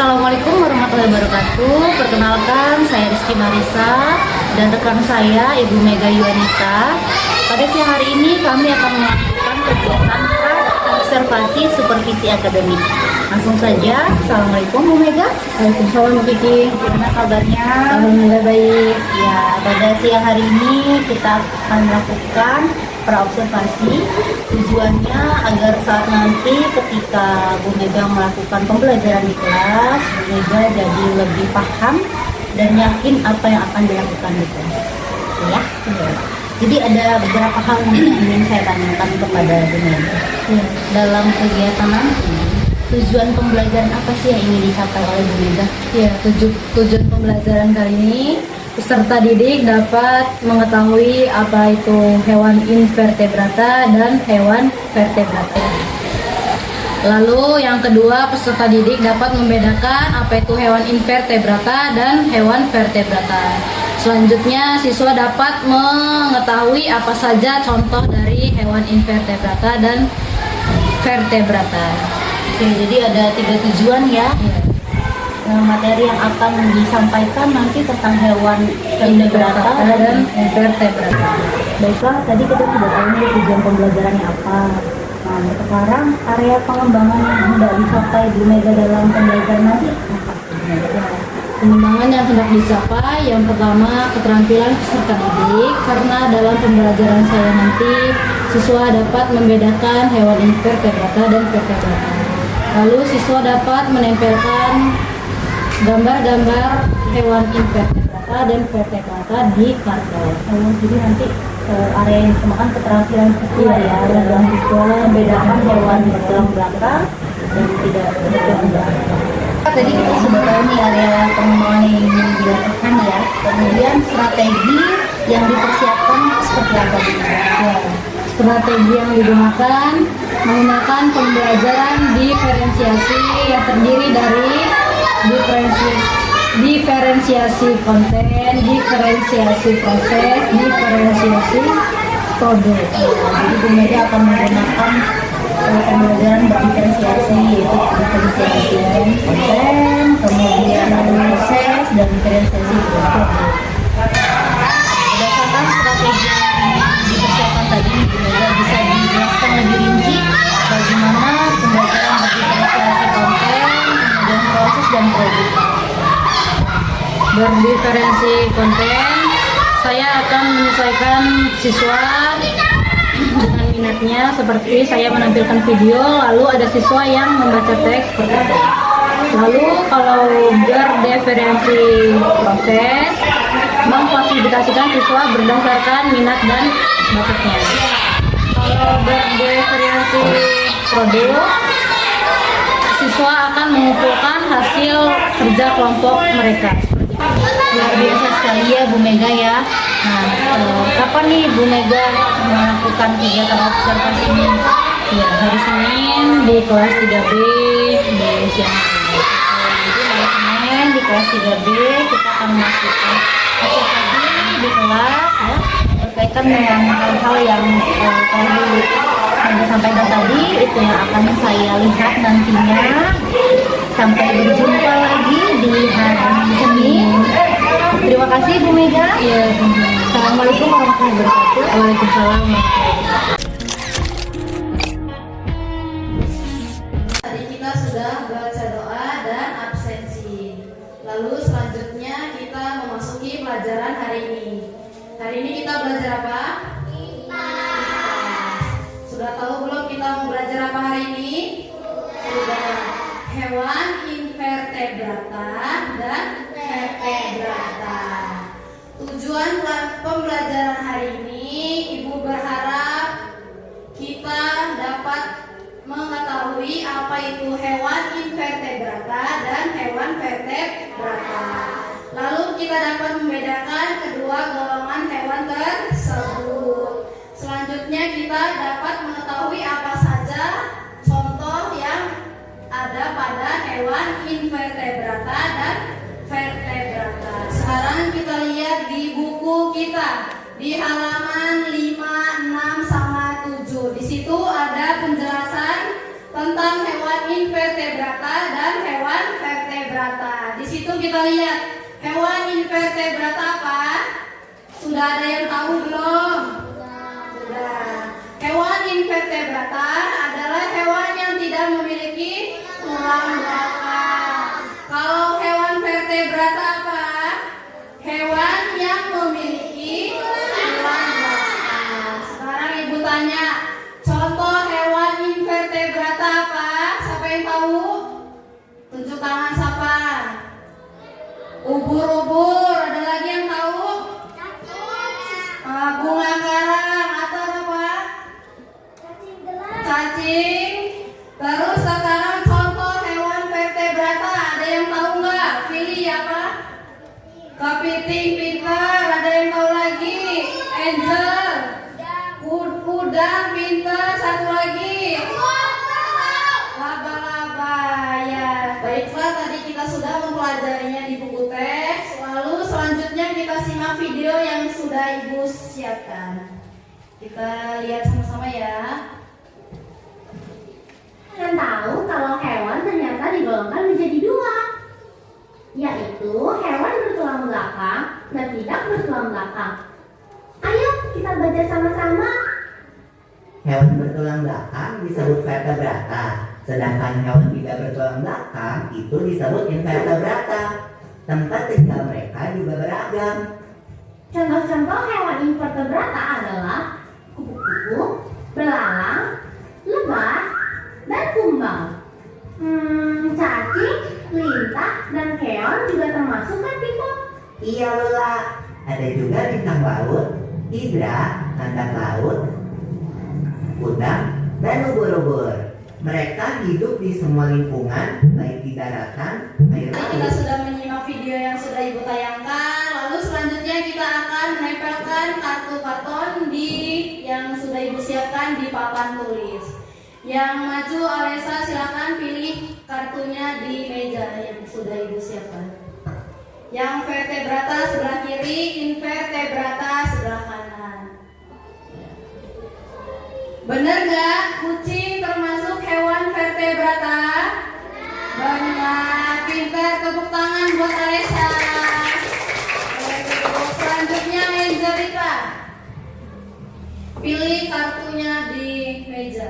Assalamualaikum warahmatullahi wabarakatuh. Perkenalkan, saya Rizky Marisa dan rekan saya Ibu Mega Yuanita. Pada siang hari ini kami akan melakukan kegiatan observasi supervisi akademik. Langsung saja, Assalamualaikum Bu Mega. Waalaikumsalam Bu Kiki. Gimana kabarnya? Alhamdulillah baik. Ya, pada siang hari ini kita akan melakukan praobservasi. Tujuannya agar saat nanti ketika Bu Mega melakukan pembelajaran di kelas, Bu Mega jadi lebih paham dan yakin apa yang akan dilakukan di kelas. Ya. Jadi ada beberapa hal yang ingin saya tanyakan kepada Bu Mega. Dalam kegiatan nanti, tujuan pembelajaran apa sih yang ingin dicapai oleh Bu Mega? Ya, tujuan pembelajaran kali ini peserta didik dapat mengetahui apa itu hewan invertebrata dan hewan vertebrata. Lalu yang kedua, peserta didik dapat membedakan apa itu hewan invertebrata dan hewan vertebrata. Selanjutnya, siswa dapat mengetahui apa saja contoh dari hewan invertebrata dan vertebrata. Oke, jadi ada 3 tujuan ya. Materi yang akan disampaikan nanti tentang hewan invertebrata dan vertebrata. Baiklah, tadi kita sudah tahu nih tujuan pembelajarannya apa. Nah, sekarang area pengembangan yang hendak dicapai Bu Mega dalam pembelajaran nanti apa? Pengembangan yang hendak dicapai, yang pertama keterampilan peserta didik, karena dalam pembelajaran saya nanti siswa dapat membedakan hewan invertebrata dan vertebrata. Lalu siswa dapat menempelkan gambar-gambar hewan invertebrata dan vertebrata di karton. Jadi nanti area yang dikembangkan keterampilan siswa ya, dan siswa membedakan hewan di dalam belakang dan tidak dalam belakang. Tadi kita sudah tahu nih area pengembangan yang ingin dilakukan ya. Kemudian strategi yang dipersiapkan seperti apa? Ya, strategi yang digunakan menggunakan pembelajaran diferensiasi yang terdiri dari diferensiasi konten, diferensiasi proses, diferensiasi produk. Jadi Bu Mega akan menggunakan pembelajaran berdiferensiasi, yaitu diferensiasi konten, kemudian proses dan diferensiasi produk. Berdasarkan strategi yang dipersiapkan tadi, Bu Mega bisa dijelaskan lebih rinci bagaimana pembelajaran berdiferensiasi konten, kemudian proses dan produk. Berdiferensi konten, saya akan menyesuaikan siswa dengan minatnya, seperti saya menampilkan video, lalu ada siswa yang membaca teks seperti itu. Lalu kalau berdiferensi proses, mengklasifikasikan siswa berdasarkan minat dan bakatnya. Kalau berdiferensi produk, siswa akan mengumpulkan hasil kerja kelompok mereka. Luar biasa sekali ya Bu Mega ya. Nah, kapan nih Bu Mega melakukan kegiatan observasi ini? Ya, hari Senin di kelas 3B di siang hari. Jadi hari Senin di kelas 3B kita akan melakukan observasi di kelas ya, berkaitan dengan hal-hal yang tadi Mega sampaikan tadi, itu yang akan saya lihat nantinya. Sampai berjumpa lagi di hari Senin. Terima kasih Bu Mega. Iya, Assalamualaikum warahmatullahi wabarakatuh. Waalaikumsalam. Tadi kita sudah baca doa dan absensi. Lalu selanjutnya kita memasuki pelajaran hari ini. Hari ini kita belajar apa? Sudah tahu belum kita mau belajar apa hari ini? Sudah. Hewan invertebrata dan vertebrata. Tujuan pembelajaran hari ini, Ibu berharap kita dapat mengetahui apa itu hewan invertebrata dan hewan vertebrata. Lalu kita dapat membedakan kedua golongan hewan tersebut. Selanjutnya kita dapat mengetahui apa saja contoh yang ada pada hewan invertebrata dan vertebrata. Sekarang kita lihat di buku kita di halaman 5, 6 sama 7. Di situ ada penjelasan tentang hewan invertebrata dan hewan vertebrata. kita lihat hewan invertebrata apa? Sudah ada yang tahu belum? Sudah. Hewan invertebrata adalah hewan yang tidak memiliki tulang belakang. Kalau hewan vertebrata apa? Hewan yang memiliki tulang belakang. Sekarang ibu tanya, contoh hewan invertebrata apa? Siapa yang tahu? Tunjuk tangan siapa? Ubur-ubur. Ada lagi yang tahu? Bunga karang atau apa? Cacing. Terus sekarang contoh hewan vertebrata. Ada yang tahu nggak? Pilih apa? Kepiting, pintar. Ada yang tahu lagi? Angel. Udang, pintar. Satu lagi. Laba-laba. Ya. Baiklah, tadi kita sudah mempelajarinya di buku teks. Lalu selanjutnya kita simak video yang sudah ibu siapkan. Kita lihat sama-sama ya. Kalian tahu kalau hewan ternyata digolongkan menjadi dua, yaitu hewan bertulang belakang dan tidak bertulang belakang. Ayo kita belajar sama-sama. Hewan bertulang belakang disebut vertebrata, sedangkan hewan tidak bertulang belakang itu disebut invertebrata. Tempat tinggal mereka juga beragam. Contoh-contoh hewan invertebrata adalah kupu-kupu, belalang, lebah, dan kumbang. Cacing, lintah, dan keong juga termasuk kan, Pipo? Iya Lula, ada juga bintang laut, hidra, kandang laut, udang, dan ubur-ubur. Mereka hidup di semua lingkungan, baik di daratan, air Kita laut. sudah menyimak video yang sudah ibu tayangkan. Lalu selanjutnya kita akan menempelkan kartu karton yang sudah ibu siapkan di papan tulis. Yang maju Alesa silakan pilih kartunya di meja yang sudah ibu siapkan. Yang vertebrata sebelah kiri, invertebrata sebelah kanan. Benar nggak? Kucing termasuk hewan vertebrata? Benar. Pintar, tepuk tangan buat Alesa. Selanjutnya Angelita. Pilih kartunya di meja.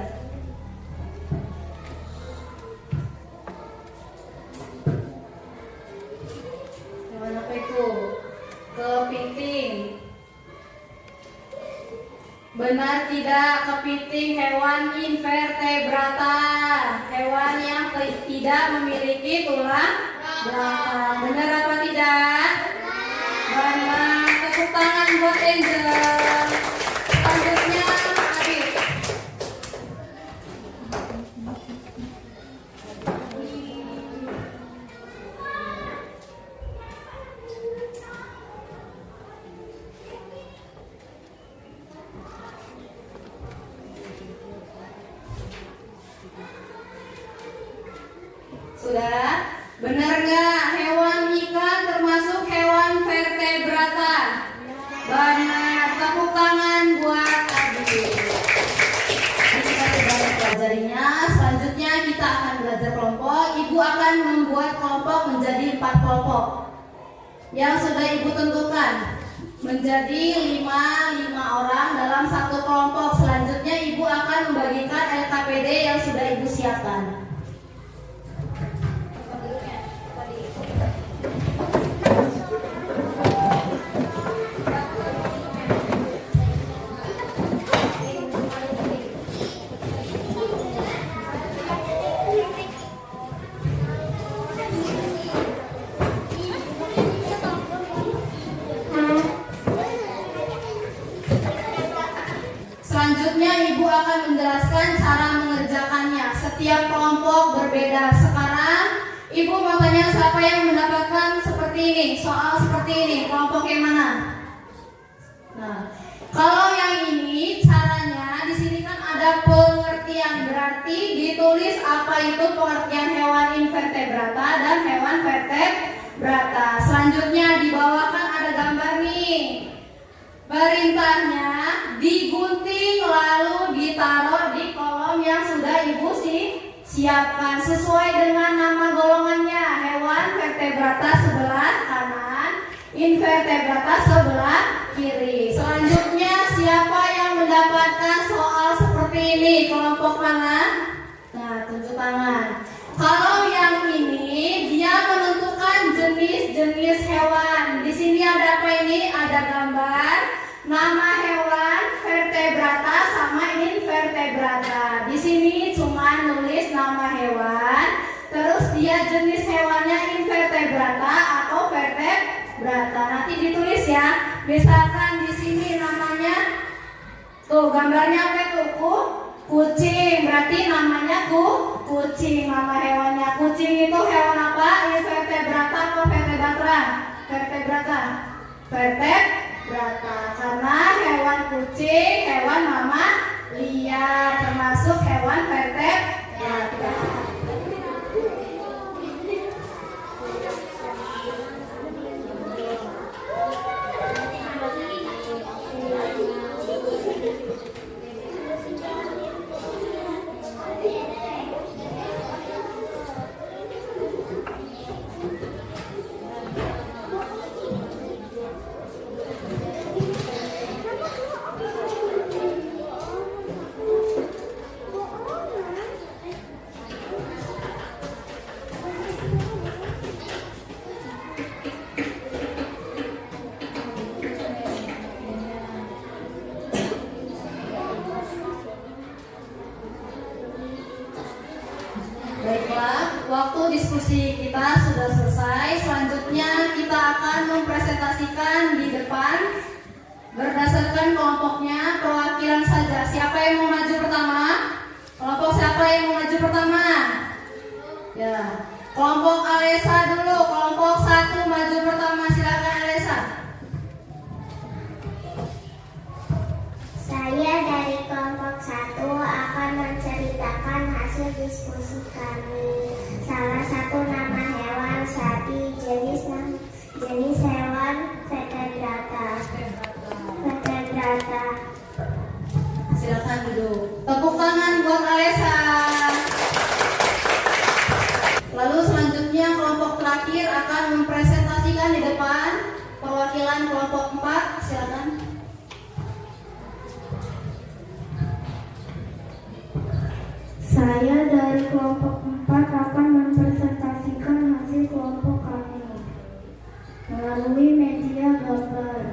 Hewan apa itu? Kepiting. Benar tidak? Kepiting hewan invertebrata, hewan yang tidak memiliki tulang belakang. Benar apa tidak? Benar. Tepuk tangan buat Angel. Selanjutnya Adit. Sudah? Benar nggak? Hewan ikan termasuk hewan vertebrata? Benar. Tepuk tangan buat Adi. Ini kita sudah mempelajarinya. Selanjutnya kita akan belajar kelompok. Ibu akan membuat kelompok menjadi 4 kelompok yang sudah ibu tentukan menjadi 5 orang dalam satu kelompok. Selanjutnya ibu akan membagikan LKPD yang sudah ibu siapkan. Selanjutnya ibu akan menjelaskan cara mengerjakannya. Setiap kelompok berbeda. Sekarang ibu mau tanya siapa yang mendapatkan seperti ini, soal seperti ini, kelompok yang mana? Nah, kalau yang ini caranya di sini kan ada pengertian, berarti ditulis apa itu pengertian hewan invertebrata dan hewan vertebrata. Selanjutnya di bawah kan ada gambar nih. Perintahnya digunting lalu ditaruh di kolom yang sudah ibu siapkan sesuai dengan nama golongannya. Hewan vertebrata sebelah invertebrata sebelah kiri. Selanjutnya siapa yang mendapatkan soal seperti ini? Kelompok mana? Nah, tunjuk tangan. Kalau yang ini dia menentukan jenis-jenis hewan. Di sini ada apa ini? Ada gambar, nama hewan, vertebrata sama invertebrata. Di sini cuma nulis nama hewan, terus dia jenis hewannya invertebrata atau vertebrata. Nanti ditulis ya. Misalkan di sini namanya tuh gambarnya apa itu? Kucing, berarti namanya kucing, nama hewannya. Kucing itu hewan apa? Invertebrata atau vertebrata? Vertebrata. Karena hewan kucing, hewan mamalia, termasuk hewan vertebrata. Baiklah, waktu diskusi kita sudah selesai. Selanjutnya kita akan mempresentasikan di depan berdasarkan kelompoknya, perwakilan saja. Siapa yang mau maju pertama? Kelompok siapa yang mau maju pertama? Ya, kelompok Alesa dulu. Kelompok 1 maju pertama. Silakan Alesa. Saya dari kelompok 1 akan menceritakan hasil diskusi kami. Salah satu nama hewan sapi, jenis hewan vertebrata. Silakan duduk. Tepuk tangan buat Alesa. Lalu selanjutnya kelompok terakhir akan mempresentasikan di depan perwakilan kelompok 4. Silakan. Saya dari kelompok 4 akan mempresentasikan hasil kelompok kami melalui media gambar.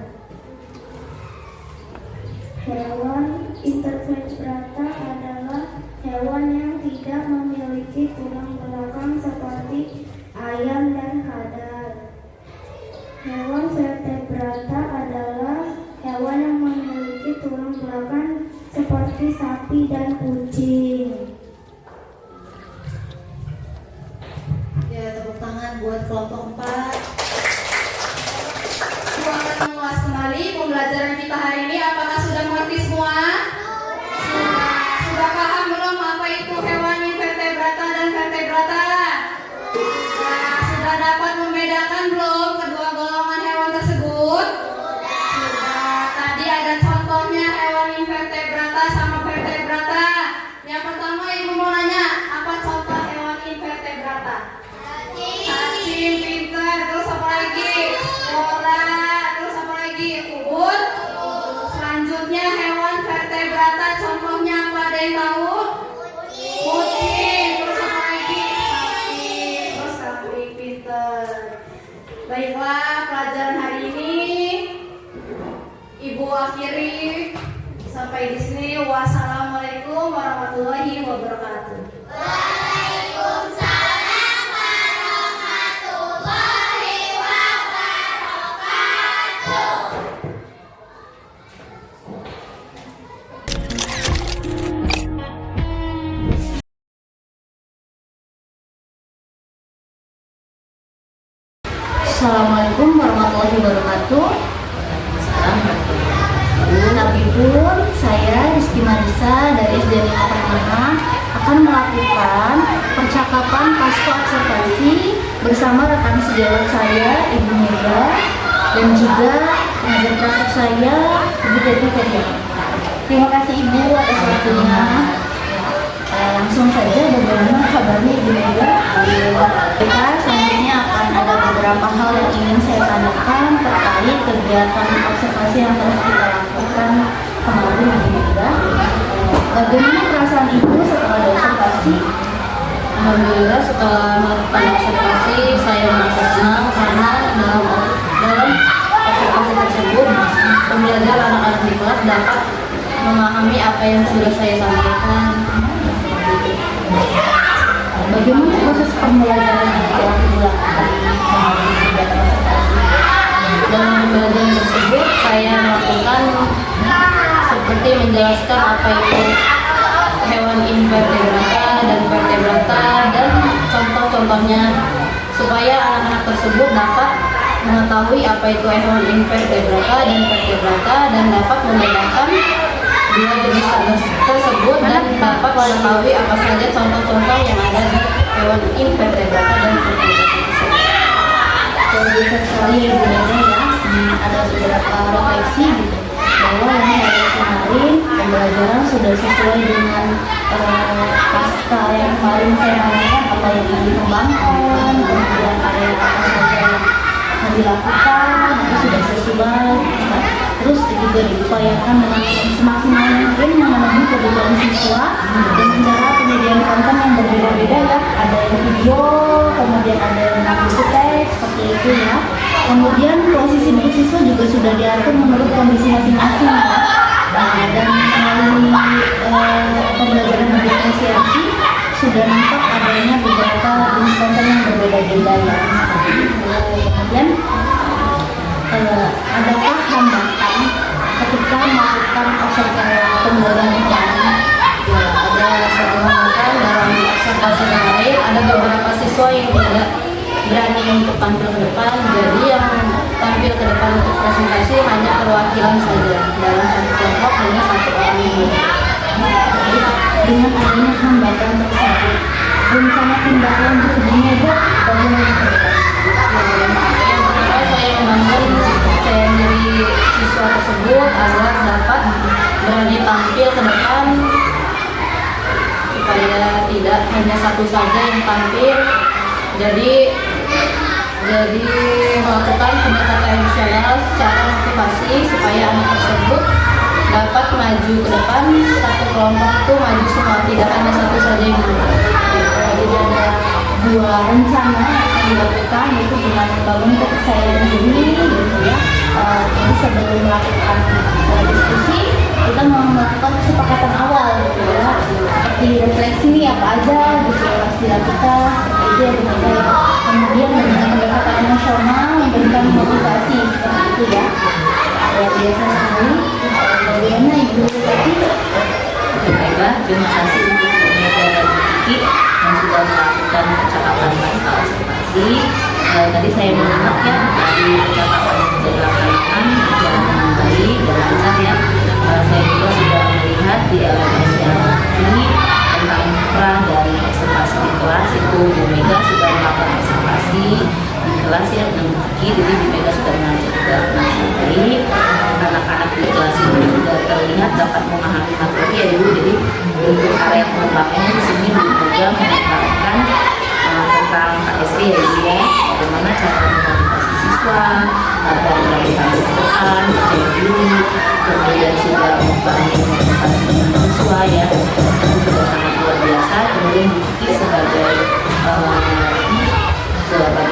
Hewan invertebrata adalah hewan yang tidak memiliki tulang belakang seperti ayam dan kadal. Hewan vertebrata adalah hewan yang memiliki tulang belakang seperti sapi dan kucing. Ya, tepuk tangan buat kelompok 4. Kita akan mengulas kembali pembelajaran kita hari ini. Apakah sudah mengerti semua? Sudah paham belum apa itu hewan invertebrata dan vertebrata? Sudah dapat membedakan belum kedua golongan hewan tersebut? Sudah. Tadi ada contohnya hewan invertebrata sama vertebrata. Yang pertama ibu mau nanya, apa contoh hewan invertebrata? Cacing, pintar, terus apa lagi? Kora, terus apa lagi? Ubur. Selanjutnya hewan vertebrata contohnya apa, ada yang tahu? Kucing, terus apa lagi? Sapi, terus kambing, pintar. Baiklah, pelajaran hari ini Ibu akhiri sampai di sini. Wassalamualaikum warahmatullahi wabarakatuh. Waalaikumsalam warahmatullahi wabarakatuh. Assalamualaikum warahmatullahi wabarakatuh. Nabipun, saya Rizky Marisa dari SD 5 akan melakukan percakapan pasca observasi bersama rekan sejawat saya, Ibu Mega, dan juga pengajar praktik saya, Ibu Teti Fedia. Terima kasih Ibu atas waktunya. Langsung saja, bagaimana kabarnya Ibu Mega? Kita selanjutnya akan ada beberapa hal yang ingin saya tanyakan terkait kegiatan observasi yang telah kita lakukan kemarin di Bunda. Bagaimana perasaan Ibu setelah ada observasi? Alhamdulillah, setelah melakukan observasi saya merasa senang karena dalam observasi tersebut pembelajar anak-anak di kelas dapat memahami apa yang sudah saya sampaikan. Bagaimana proses pembelajaran yang telah dilakukan kemarin di kegiatan observasi? Dalam pembelajaran tersebut saya melakukan seperti menjelaskan apa itu hewan invertebrata dan vertebrata dan contoh-contohnya supaya anak-anak tersebut dapat mengetahui apa itu hewan invertebrata dan vertebrata dan dapat membedakan dua jenis tersebut dan dapat mengetahui apa saja contoh-contoh yang ada di hewan invertebrata dan vertebrata tersebut. Luar biasa sekali ya Ibu Nene ya. Ada beberapa refleksi gitu bahwa yang saya lihat kemarin pembelajaran sudah sesuai dengan pasca yang kemarin saya tanyakan apa yang ingin dikembangkan, kemudian ada apa saja yang dilakukan itu sudah sesuai. Nah, terus juga diupayakan dengan semaksimal mungkin memenuhi kebutuhan siswa dengan cara penyediaan konten yang berbeda-beda ya, ada yang video, kemudian ada yang buku teks seperti itu ya. Kemudian posisi duduk siswa juga sudah diatur menurut kondisi masing-masing ya. Nah, dan melalui pembelajaran berdiferensiasi sudah nampak adanya beberapa jenis konten yang berbeda-beda ya. Kemudian adakah hambatan ketika melakukan observasi pembelajaran ini? Ya, ada satu hambatan dalam observasi kemarin, ada beberapa siswa yang tidak berani untuk tampil ke depan, jadi yang tampil ke depan untuk presentasi hanya perwakilan saja dalam satu kelompok, hanya satu orang yang Jadi, dengan adanya hambatan tersebut, rencana tindak lanjut begini Bu, bagaimana ke depan? Yang pertama saya membangun kepercayaan diri siswa tersebut agar dapat berani tampil ke depan supaya tidak hanya satu saja yang tampil. Jadi melakukan pendekatan emosional secara motivasi supaya anak tersebut dapat maju ke depan. Satu kelompok itu maju semua, tidak hanya satu saja yang maju. Jadi ada dua rencana yang dilakukan, yaitu dengan membangun kepercayaan diri gitu ya. Jadi sebelum melakukan diskusi kita melakukan kesepakatan awal gitu ya, seperti refleksi nih apa aja gitu yang harus dilakukan seperti itu ya benar ya. Kemudian dengan pendekatan emosional memberikan motivasi seperti itu ya. Luar biasa sekali. Bagaimana Ibu tadi? Baiklah, terima kasih untuk Bu Mega dan Bu Kiki yang sudah melakukan percakapan pasca observasi. Tadi saya menyimak ya dari percakapan yang sudah dilaksanakan berjalan dengan baik dan lancar ya. Saya juga sudah melihat di LMS yang ini tentang peran dari observasi di kelas itu Bu Mega sudah melakukan observasi di kelas ya dengan Bu Kiki, jadi Bu Mega sudah mengajar juga dengan baik. Anak-anak di kelas ini sudah terlihat dapat memahami materi ya Ibu. Jadi untuk area pengembangannya di sini Bu Mega menerapkan tentang KSD ya Ibu ya, bagaimana cara memotivasi siswa agar melakukan Al-Quran, percaya diri, kemudian sudah membangun motivasi siswa ya, itu sudah sangat luar biasa. Kemudian Bu Kiki sebagai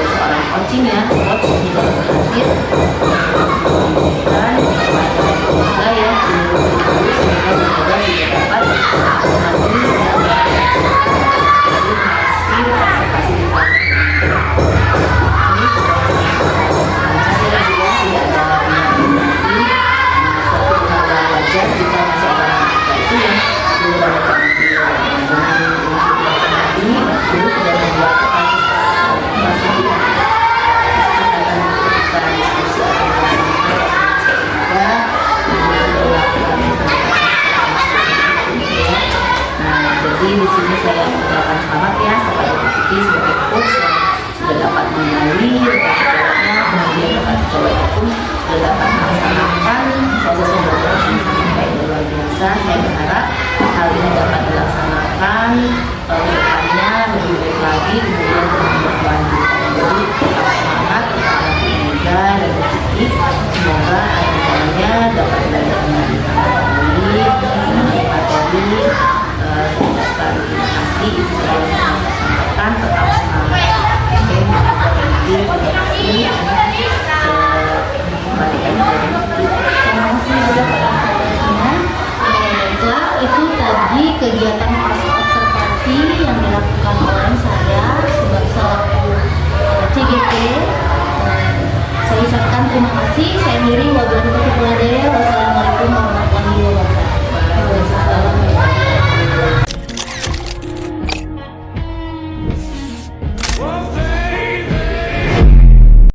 seorang coaching ya, coach juga berhasil dan juga ya sehingga juga tidak dapat mengambil hasil observasi di kelas ini sudah lancar ya juga, tidak ada lagi suatu hal yang wajar jika masih ada anak itu yang belum ada tampil dengan ini dulu sudah membuat masih kesepakatan diskusi jadi di sini saya mengucapkan selamat ya kepada Bu Kiki sebagai coach yang sudah dapat mengenali rekan-rekannya, kemudian rekan-rekannya pun sudah dapat melaksanakan proses pembelajaran yang sangat baik dan luar biasa. Saya berharap hal ini dapat dilaksanakan kedepannya lebih baik lagi, kemudian berlanjut. Jadi tetap semangat kepada Bu Mega akhiri wabillahi